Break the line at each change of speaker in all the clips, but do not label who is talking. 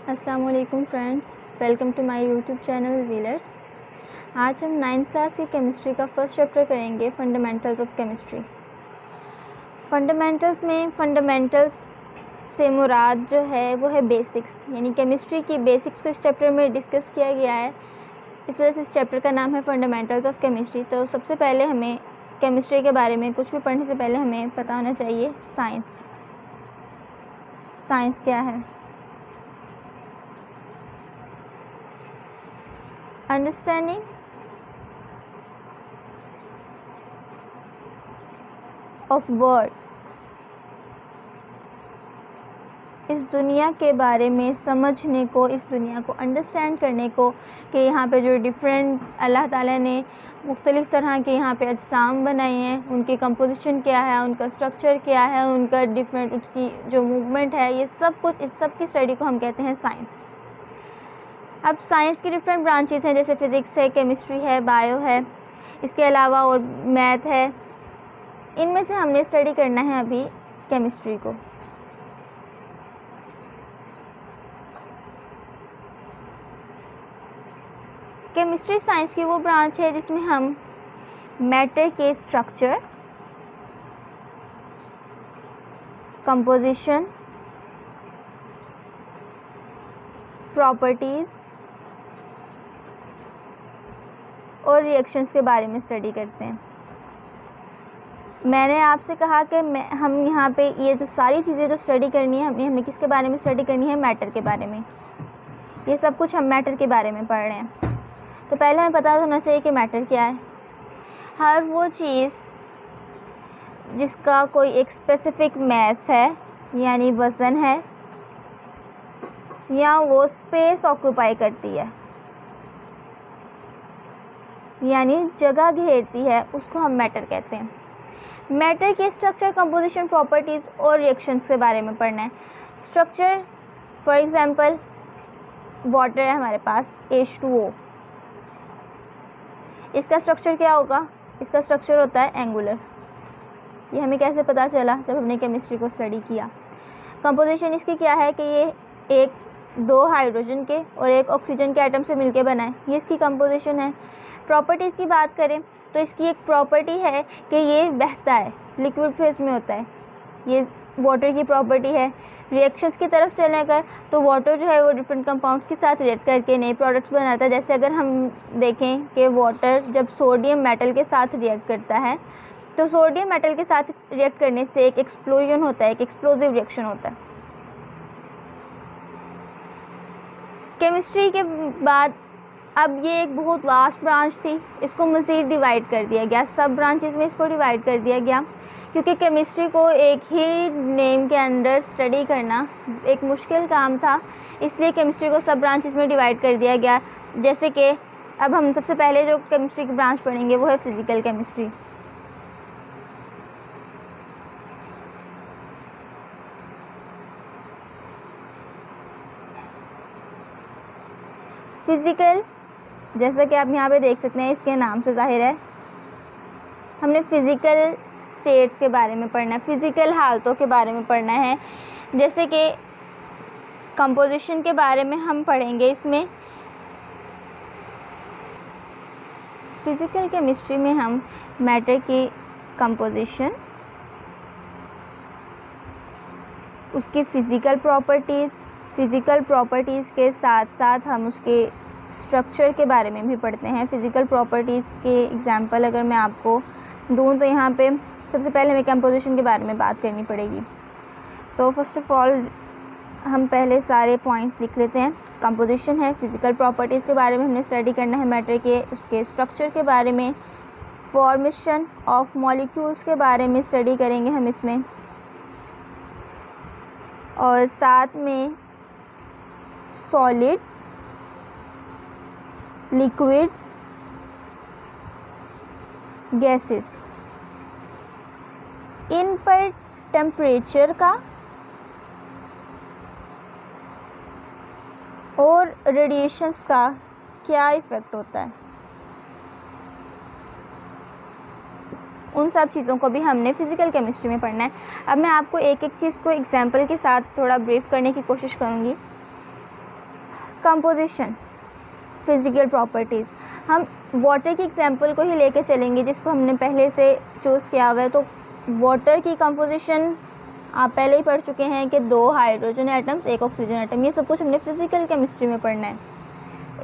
अस्सलाम वालेकुम friends, welcome to my YouTube channel ज़ीलेट्स। आज हम 9th क्लास की केमिस्ट्री का फर्स्ट चैप्टर करेंगे, फंडामेंटल्स ऑफ केमिस्ट्री। फंडामेंटल्स में फंडामेंटल्स से मुराद जो है वो है बेसिक्स, यानी केमिस्ट्री की बेसिक्स को इस चैप्टर में डिस्कस किया गया है। इस वजह से इस चैप्टर का नाम है फंडामेंटल्स ऑफ केमिस्ट्री। तो सबसे पहले हमें केमिस्ट्री के बारे में कुछ भी पढ़ने से पहले हमें पता होना चाहिए साइंस। साइंस क्या है? अंडरस्टैंडिंग ऑफ वर्ल्ड, इस दुनिया के बारे में समझने को, इस दुनिया को अंडरस्टैंड करने को कि यहाँ पे जो डिफरेंट अल्लाह ताला ने मुख्तलिफ़ तरह के यहाँ पे अजसाम बनाए हैं, उनकी कंपोजिशन क्या है, उनका स्ट्रक्चर क्या है, उनका डिफरेंट उसकी जो मूवमेंट है, ये सब कुछ, इस सब की स्टडी को हम कहते हैं साइंस। अब साइंस की डिफरेंट ब्रांचेस हैं, जैसे फ़िज़िक्स है, केमिस्ट्री है, बायो है, इसके अलावा और मैथ है। इनमें से हमने स्टडी करना है अभी केमिस्ट्री को। केमिस्ट्री साइंस की वो ब्रांच है जिसमें हम मैटर के स्ट्रक्चर, कंपोजिशन, प्रॉपर्टीज़ और रिएक्शंस के बारे में स्टडी करते हैं। मैंने आपसे कहा कि हम यहाँ पे ये जो सारी चीज़ें जो स्टडी करनी है, हमें किसके बारे में स्टडी करनी है? मैटर के बारे में। ये सब कुछ हम मैटर के बारे में पढ़ रहे हैं। तो पहले हमें पता होना चाहिए कि मैटर क्या है। हर वो चीज़ जिसका कोई एक स्पेसिफिक मैस है, यानी वज़न है, या वो स्पेस ऑक्यूपाई करती है, यानी जगह घेरती है, उसको हम मैटर कहते हैं। मैटर के स्ट्रक्चर, कंपोजिशन, प्रॉपर्टीज़ और रिएक्शंस के बारे में पढ़ना है। स्ट्रक्चर, फॉर एग्जांपल वाटर है हमारे पास H2O, इसका स्ट्रक्चर क्या होगा? इसका स्ट्रक्चर होता है एंगुलर। ये हमें कैसे पता चला? जब हमने केमिस्ट्री को स्टडी किया। कंपोजिशन इसकी क्या है कि ये दो हाइड्रोजन के और एक ऑक्सीजन के एटम से मिलके बना है, ये इसकी कंपोजिशन है। प्रॉपर्टीज़ की बात करें तो इसकी एक प्रॉपर्टी है कि ये बहता है, लिक्विड फेज में होता है, ये वाटर की प्रॉपर्टी है। रिएक्शंस की तरफ चलने कर तो वाटर जो है वो डिफरेंट कंपाउंड्स के साथ रिएक्ट करके नए प्रोडक्ट्स बनाता है। जैसे अगर हम देखें कि वाटर जब सोडियम मेटल के साथ रिएक्ट करता है तो सोडियम मेटल के साथ रिएक्ट करने से एक एक्सप्लोजन होता है, एक एक्सप्लोजिव रिएक्शन होता है। केमिस्ट्री के बाद अब ये एक बहुत वास्ट ब्रांच थी, इसको मज़ीद डिवाइड कर दिया गया, सब ब्रांचेस में इसको डिवाइड कर दिया गया, क्योंकि केमिस्ट्री को एक ही नेम के अंदर स्टडी करना एक मुश्किल काम था, इसलिए केमिस्ट्री को सब ब्रांचेस में डिवाइड कर दिया गया। जैसे कि अब हम सबसे पहले जो केमिस्ट्री की ब्रांच पढ़ेंगे वो है फ़िज़िकल केमिस्ट्री। फ़िज़िकल, जैसा कि आप यहाँ पे देख सकते हैं, इसके नाम से ज़ाहिर है हमने फ़िज़िकल स्टेट्स के बारे में पढ़ना है, फ़िज़िकल हालतों के बारे में पढ़ना है। जैसे कि कंपोजिशन के बारे में हम पढ़ेंगे इसमें। फ़िज़िकल केमिस्ट्री में हम मैटर की कंपोजिशन, उसकी फ़िज़िकल प्रॉपर्टीज़ के साथ साथ हम उसके स्ट्रक्चर के बारे में भी पढ़ते हैं। फ़िज़िकल प्रॉपर्टीज़ के एग्जांपल अगर मैं आपको दूँ तो यहाँ पे सबसे पहले हमें कंपोजिशन के बारे में बात करनी पड़ेगी। सो फर्स्ट ऑफ़ ऑल हम पहले सारे पॉइंट्स लिख लेते हैं। कंपोजिशन है, फ़िज़िकल प्रॉपर्टीज़ के बारे में हमने स्टडी करना है मैटर के, उसके स्ट्रक्चर के बारे में, फॉर्मेशन ऑफ मॉलिक्यूल्स के बारे में स्टडी करेंगे हम इसमें, और साथ में सॉलिड्स, लिक्विड्स, गैसेस, इन पर टेम्परेचर का और रेडिएशंस का क्या इफ़ेक्ट होता है, उन सब चीज़ों को भी हमने फ़िज़िकल केमिस्ट्री में पढ़ना है। अब मैं आपको एक एक चीज़ को एग्जांपल के साथ थोड़ा ब्रीफ करने की कोशिश करूँगी। Composition, physical properties. हम वाटर की एग्जांपल को ही लेके चलेंगे जिसको हमने पहले से चूज़ किया हुआ है। तो वाटर की कंपोजिशन आप पहले ही पढ़ चुके हैं कि 2 हाइड्रोजन एटम्स 1 ऑक्सीजन एटम, ये सब कुछ हमने फिजिकल केमिस्ट्री में पढ़ना है।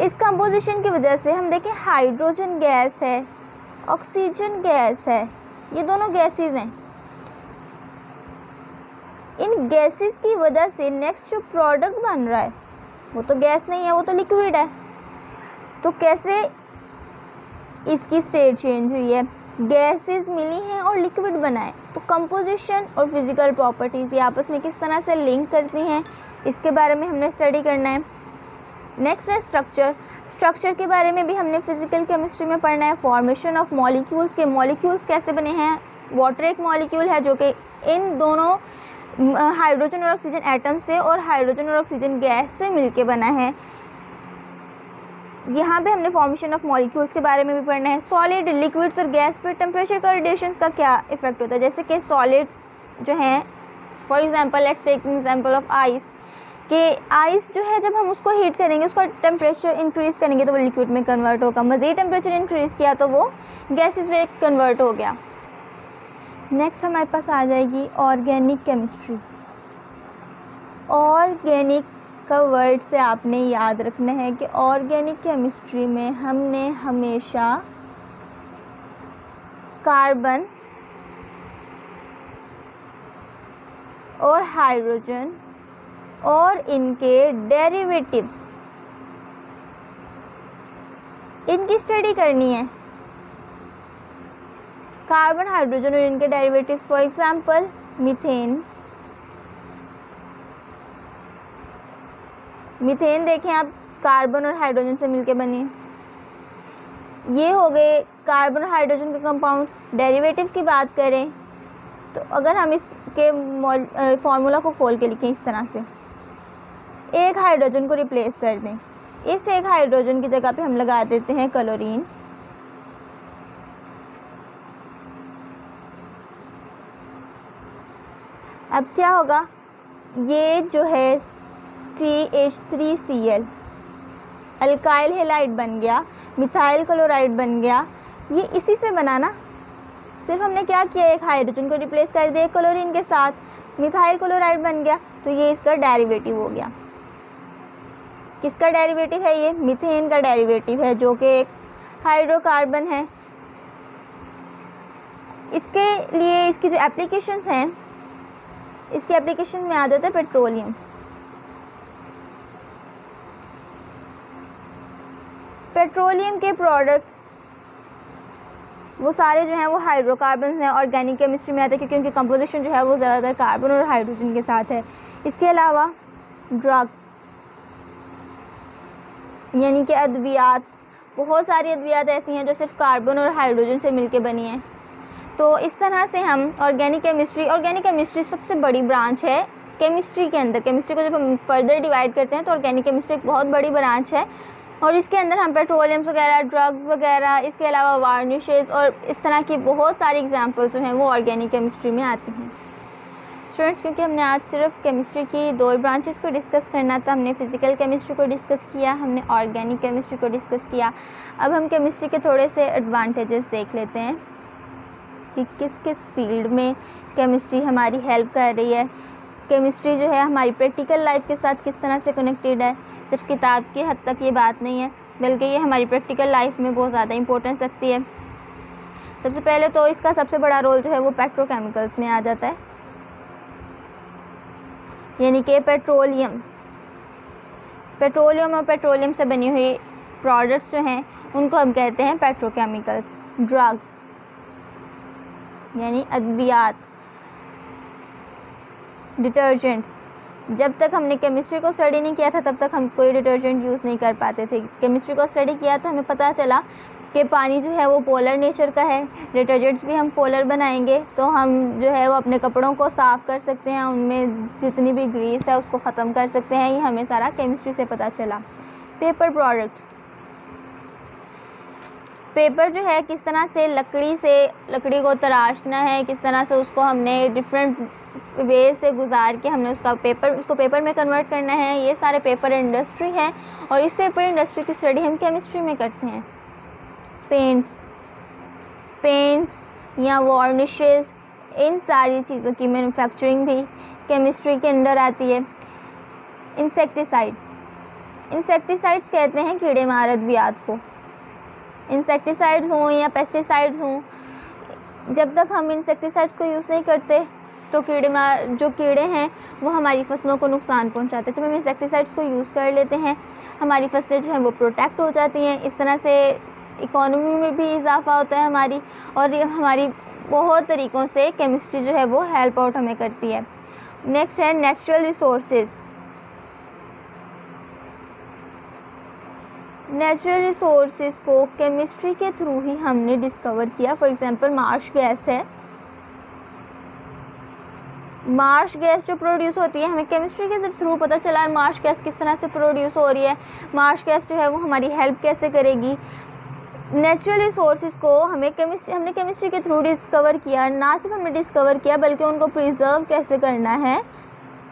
इस कंपोजिशन की वजह से हम देखें हाइड्रोजन गैस है, ऑक्सीजन गैस है, ये दोनों गैसेस हैं। इन गैसेस की वजह से नेक्स्ट जो प्रोडक्ट बन रहा है वो तो गैस नहीं है, वो तो लिक्विड है। तो कैसे इसकी स्टेट चेंज हुई है, गैसेस मिली हैं और लिक्विड बना है। तो कंपोजिशन और फिजिकल प्रॉपर्टीज़ ये आपस में किस तरह से लिंक करती हैं, इसके बारे में हमने स्टडी करना है। नेक्स्ट है स्ट्रक्चर। स्ट्रक्चर के बारे में भी हमने फिजिकल केमिस्ट्री में पढ़ना है। फॉर्मेशन ऑफ मॉलिक्यूल्स, के मॉलिक्यूल्स कैसे बने हैं। वाटर एक मॉलिक्यूल है जो कि इन दोनों हाइड्रोजन और ऑक्सीजन एटम से और हाइड्रोजन और ऑक्सीजन गैस से मिलके बना है। यहाँ पे हमने फॉर्मेशन ऑफ मॉलिक्यूल्स के बारे में भी पढ़ना है। सॉलिड, लिक्विड्स और गैस पर टेम्परेचर का रेडिएशन का क्या इफेक्ट होता है। जैसे कि सॉलिड्स जो हैं, for example let's take example of ice, कि आइस जो है जब हम उसको हीट करेंगे, उसका टेम्परेचर इंक्रीज़ करेंगे तो वो लिक्विड में कन्वर्ट होगा। मज़ीद टेम्परेचर इंक्रीज़ किया तो वो गैसेस में कन्वर्ट हो गया। नेक्स्ट हमारे पास आ जाएगी ऑर्गेनिक केमिस्ट्री। ऑर्गेनिक का वर्ड से आपने याद रखना है कि ऑर्गेनिक केमिस्ट्री में हमने हमेशा कार्बन और हाइड्रोजन और इनके डेरिवेटिव्स, इनकी स्टडी करनी है। कार्बन, हाइड्रोजन और इनके derivatives, for example methane. Methane देखें आप, कार्बन और हाइड्रोजन से मिलके बनी। ये हो गए कार्बन और हाइड्रोजन के कंपाउंड्स। डेरिवेटिव्स की बात करें तो अगर हम इसके फार्मूला को खोल के लिखें इस तरह से, एक हाइड्रोजन को रिप्लेस कर दें, इस एक हाइड्रोजन की जगह पे हम लगा देते हैं क्लोरीन। अब क्या होगा, ये जो है CH3Cl अल्काइल हैलाइड बन गया, मिथाइल क्लोराइड बन गया। ये इसी से बना ना, सिर्फ हमने क्या किया, एक हाइड्रोजन को रिप्लेस कर दिया क्लोरीन के साथ, मिथाइल क्लोराइड बन गया। तो ये इसका डेरिवेटिव हो गया। किसका डेरिवेटिव है ये? मीथेन का डेरिवेटिव है, जो कि एक हाइड्रोकार्बन है। इसके लिए इसकी जो एप्लीकेशंस हैं, इसकी एप्लीकेशन में आ जाता है पेट्रोलियम। पेट्रोलियम के प्रोडक्ट्स वो सारे जो हैं वो हाइड्रोकार्बन हैं, ऑर्गेनिक केमिस्ट्री में आते हैं क्योंकि उनकी कंपोजिशन जो है वो ज़्यादातर कार्बन और हाइड्रोजन के साथ है। इसके अलावा ड्रग्स यानी कि अद्वियात, बहुत सारी अद्वियात ऐसी हैं जो सिर्फ कार्बन और हाइड्रोजन से मिलके बनी हैं। तो इस तरह से हम ऑर्गेनिक केमिस्ट्री सबसे बड़ी ब्रांच है केमिस्ट्री के अंदर। केमिस्ट्री को जब हम फर्दर डिवाइड करते हैं तो ऑर्गेनिक केमिस्ट्री एक बहुत बड़ी ब्रांच है और इसके अंदर हम पेट्रोलियम्स वगैरह, ड्रग्स वगैरह, इसके अलावा वार्निशेस और इस तरह की बहुत सारी एग्जांपल्स जो हैं वो ऑर्गेनिक केमिस्ट्री में आती हैं। स्टूडेंट्स, क्योंकि हमने आज सिर्फ केमिस्ट्री की 2 ब्रांचेस को डिस्कस करना था, हमने फिज़िकल केमिस्ट्री को डिस्कस किया, हमने ऑर्गेनिक केमिस्ट्री को डिस्कस किया। अब हम केमिस्ट्री के थोड़े से एडवांटेजेस देख लेते हैं कि किस किस फील्ड में केमिस्ट्री हमारी हेल्प कर रही है। केमिस्ट्री जो है हमारी प्रैक्टिकल लाइफ के साथ किस तरह से कनेक्टेड है। सिर्फ किताब की हद तक ये बात नहीं है, बल्कि ये हमारी प्रैक्टिकल लाइफ में बहुत ज़्यादा इंपॉर्टेंस रखती है। सबसे पहले तो इसका सबसे बड़ा रोल जो है वो पेट्रोकेमिकल्स में आ जाता है, यानी कि पेट्रोलियम और पेट्रोलियम से बनी हुई प्रोडक्ट्स जो हैं उनको हम कहते हैं पेट्रोकेमिकल्स। ड्रग्स यानी अद्वियात, डिटर्जेंट्स। जब तक हमने केमिस्ट्री को स्टडी नहीं किया था तब तक हम कोई डिटर्जेंट यूज़ नहीं कर पाते थे। केमिस्ट्री को स्टडी किया तो हमें पता चला कि पानी जो है वो पोलर नेचर का है, डिटर्जेंट्स भी हम पोलर बनाएंगे तो हम जो है वो अपने कपड़ों को साफ़ कर सकते हैं, उनमें जितनी भी ग्रीस है उसको ख़त्म कर सकते हैं। ये हमें सारा केमिस्ट्री से पता चला। पेपर प्रोडक्ट्स, पेपर जो है किस तरह से लकड़ी को तराशना है, किस तरह से उसको हमने डिफरेंट वे से गुजार के हमने उसको पेपर में कन्वर्ट करना है, ये सारे पेपर इंडस्ट्री है। और इस पेपर इंडस्ट्री की स्टडी हम केमिस्ट्री में करते हैं। पेंट्स या वार्निशेस, इन सारी चीज़ों की मैन्युफैक्चरिंग भी केमिस्ट्री के अंडर आती है। इंसेक्टिसाइड्स कहते हैं कीड़े मार अद्वियात को। इंसेक्टिसाइड्स हों या पेस्टिसाइड्स हों, जब तक हम इंसेक्टिसाइड्स को यूज़ नहीं करते तो जो कीड़े हैं वो हमारी फसलों को नुकसान पहुंचाते हैं। तो हम इंसेक्टिसाइड्स को यूज़ कर लेते हैं, हमारी फसलें जो हैं वो प्रोटेक्ट हो जाती हैं। इस तरह से इकोनॉमी में भी इजाफा होता है हमारी, और ये हमारी बहुत तरीक़ों से केमिस्ट्री जो है वो हेल्प आउट हमें करती है। नेक्स्ट है नेचुरल रिसोर्सेज। नेचुरल रिसोर्सेज को केमिस्ट्री के थ्रू ही हमने डिस्कवर किया। फॉर एग्जांपल मार्श गैस है, मार्श गैस जो प्रोड्यूस होती है हमें केमिस्ट्री के थ्रू पता चला मार्श गैस किस तरह से प्रोड्यूस हो रही है, मार्श गैस जो है वो हमारी हेल्प कैसे करेगी। नेचुरल रिसोर्सेज को हमने केमिस्ट्री के थ्रू डिस्कवर किया। ना सिर्फ हमने डिस्कवर किया बल्कि उनको प्रिजर्व कैसे करना है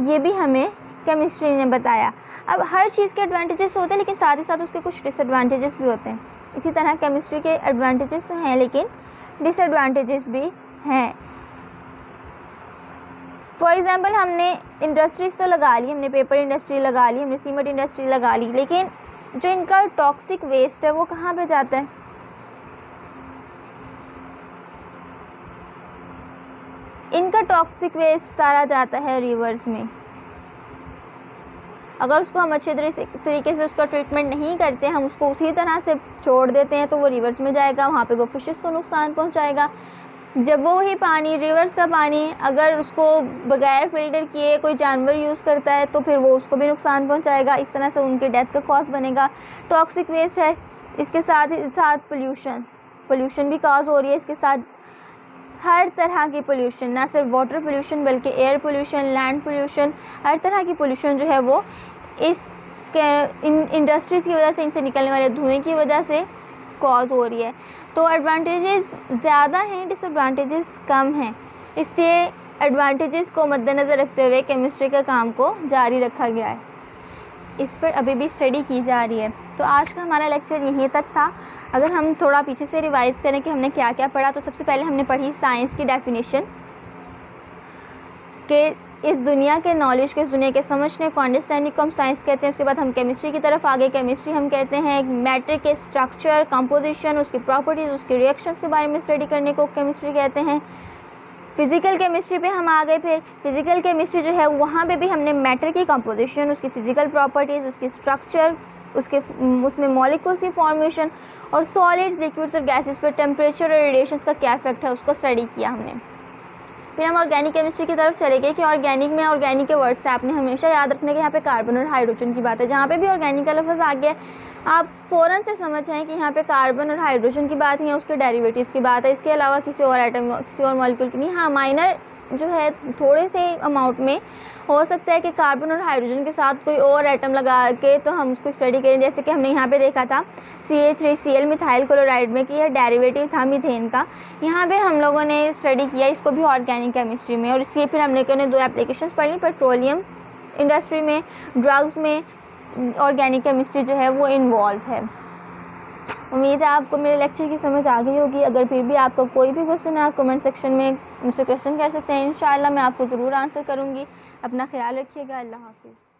ये भी हमें केमिस्ट्री ने बताया। अब हर चीज़ के एडवांटेजेस होते हैं लेकिन साथ ही साथ उसके कुछ डिसएडवांटेजेस भी होते हैं। इसी तरह केमिस्ट्री के एडवांटेजेस तो हैं लेकिन डिसएडवांटेजेस भी हैं। फॉर एग्ज़ाम्पल हमने इंडस्ट्रीज़ तो लगा ली, हमने पेपर इंडस्ट्री लगा ली, हमने सीमेंट इंडस्ट्री लगा ली, लेकिन जो इनका टॉक्सिक वेस्ट है वो कहाँ पे जाता है? इनका टॉक्सिक वेस्ट सारा जाता है रिवर्स में। अगर उसको हम अच्छे तरीके से उसका ट्रीटमेंट नहीं करते, हम उसको उसी तरह से छोड़ देते हैं तो वो रिवर्स में जाएगा, वहाँ पे वो फिशेस को नुकसान पहुँचाएगा। जब वो वही पानी, रिवर्स का पानी, अगर उसको बगैर फिल्टर किए कोई जानवर यूज़ करता है तो फिर वो उसको भी नुकसान पहुँचाएगा, इस तरह से उनके डेथ का कॉज बनेगा। टॉक्सिक वेस्ट है, इसके साथ पोल्यूशन भी कॉज हो रही है, इसके साथ हर तरह की पोल्यूशन, ना सिर्फ वाटर पोल्यूशन बल्कि एयर पोल्यूशन, लैंड पोल्यूशन, हर तरह की पोल्यूशन जो है वो इन इंडस्ट्रीज़ की वजह से, इनसे निकलने वाले धुएं की वजह से कॉज हो रही है। तो एडवांटेजेस ज़्यादा हैं, डिसएडवांटेजेस कम हैं, इसलिए एडवांटेजेस को मद्देनज़र रखते हुए केमिस्ट्री के काम को जारी रखा गया है। इस पर अभी भी स्टडी की जा रही है। तो आज का हमारा लेक्चर यहीं तक था। अगर हम थोड़ा पीछे से रिवाइज़ करें कि हमने क्या क्या पढ़ा, तो सबसे पहले हमने पढ़ी साइंस की डेफिनेशन के इस दुनिया के नॉलेज को, इस दुनिया के समझने को, अंडरस्टैंडिंग को हम साइंस कहते हैं। उसके बाद हम केमिस्ट्री की तरफ आ गए। केमिस्ट्री हम कहते हैं मैटर के स्ट्रक्चर, कंपोजिशन, उसकी प्रॉपर्टीज़, उसके रिएक्शंस के बारे में स्टडी करने को केमिस्ट्री कहते हैं। फिज़िकल केमिस्ट्री पे हम आ गए। फिर फिज़िकल केमिस्ट्री जो है वहाँ पे भी हमने मैटर की कंपोजिशन, उसकी फ़िज़िकल प्रॉपर्टीज़, उसकी स्ट्रक्चर, उसमें मॉलिक्यूल्स की फॉर्मेशन और सॉलिड्स, लिक्विड्स और गैसेस पर टेम्परेचर और रेडिएशंस का क्या इफेक्ट है उसको स्टडी किया हमने। फिर हम ऑर्गेनिक केमिस्ट्री की तरफ चले गए कि ऑर्गेनिक के वर्ड से आपने हमेशा याद रखना कि यहाँ पे कार्बन और हाइड्रोजन की बात है। जहाँ पे भी ऑर्गेनिक का लफ्ज़ आ गया आप फ़ौरन से समझ जाएं कि यहाँ पे कार्बन और हाइड्रोजन की बात है या उसके डेरिवेटिव्स की बात है, इसके अलावा किसी और एटम, किसी और मॉलिक्यूल की नहीं। हाँ, माइनर जो है थोड़े से अमाउंट में हो सकता है कि कार्बन और हाइड्रोजन के साथ कोई और एटम लगा के तो हम उसको स्टडी करें, जैसे कि हमने यहाँ पे देखा था CH3Cl मिथाइल क्लोराइड में कि यह डेरिवेटिव था मीथेन का। यहाँ पे हम लोगों ने स्टडी किया इसको भी ऑर्गेनिक केमिस्ट्री में, और इसलिए फिर हमने 2 एप्लीकेशंस पढ़ ली। पेट्रोलियम इंडस्ट्री में, ड्रग्स में ऑर्गेनिक केमिस्ट्री जो है वो इन्वॉल्व है। उम्मीद है आपको मेरे लेक्चर की समझ आ गई होगी। अगर फिर भी आपका कोई भी क्वेश्चन है आप कमेंट सेक्शन में मुझसे क्वेश्चन कर सकते हैं। इंशाल्लाह मैं आपको ज़रूर आंसर करूँगी। अपना ख्याल रखिएगा। अल्लाह हाफिज़।